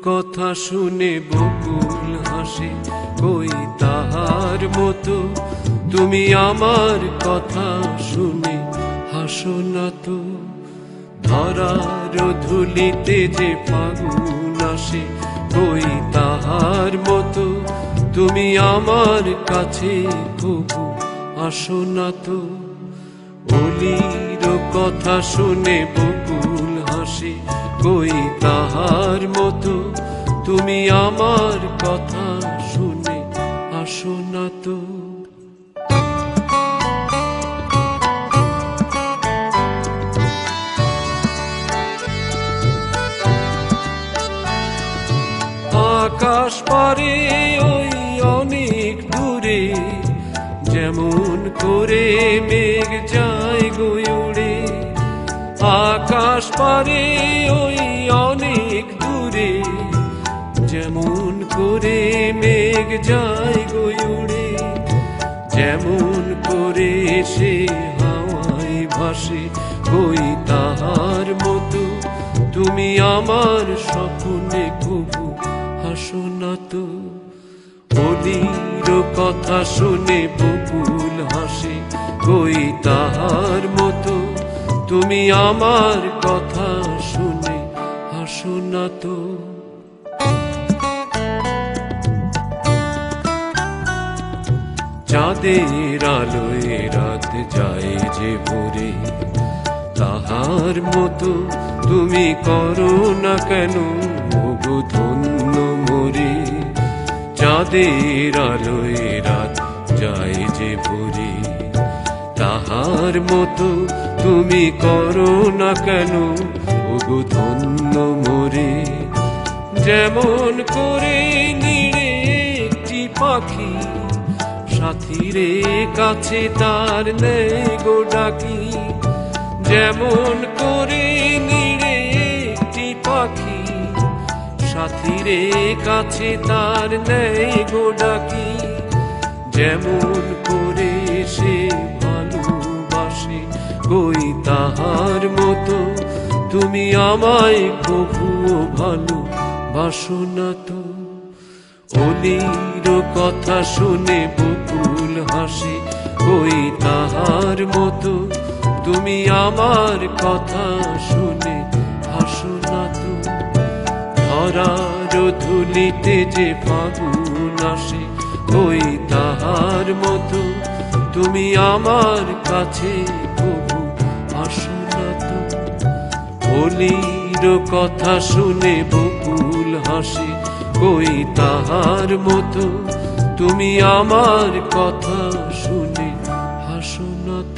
কথা শুনে বকুল হাসে, কই তাহার মতো তুমি আমার কথা শুনে হাসো না তো। ধরার ধুলিতে যে ফাগুন আসে, কই তাহার মতো তুমি আমার কাছে তবু আসো না তো। অলির কথা শুনে বকুল হাসে, কই তাহার মতো তুমি আমার কথা শুনে আসো না তো। আকাশ পারে ওই অনেক দূরে, যেমন করে মেঘ যায় গো উড়ে। আকাশ পারে ওই অনেক দূরে, যেমন করে মেঘ যায় গো উড়ে। যেমন করে সে হাওয়ায় ভাসে, কই তাহার মতো তুমি আমার স্বপ্নে কবু হাসো না তো। অলির কথা শুনে বকুল হাসে, কই তাহার মতো তুমি আমার কথা শুনে হাসো না তো। চাঁদের আলোয় রাত যায় যে ভোরে, তাহার মতো তুমি করো না কেন ওগো ধন্য মোরে। চাঁদের আলোয় রাত যায় যে ভোরে, তাহার মতো তুমি করো না কেন ওগো ধন্য মোরে। যেমন করে নিড়ে একটি পাখি, সাথীরে কাছে তার নেই গো ডাকি। যেমন করে নিড়ে একটি পাখি, সাথীরে কাছে তার নেই গো ডাকি। যেমন করে সে ভালোবাসে, কই তাহার মতো তুমি আমায় কবুও ভালোবাসো না তো। অলির কথা শুনে বকুল হাসে, কই তাহার মতো তুমি আমার কথা শুনে হাসো না তো। ধরার ধুলিতে যে ফাগুন আসে, কই তাহার মতো তুমি আমার কাছে কবু আসো না তো। অলির কথা শুনে বকুল হাসে, কই তাহার মতো তুমি আমার কথা শুনে হাসো না তো।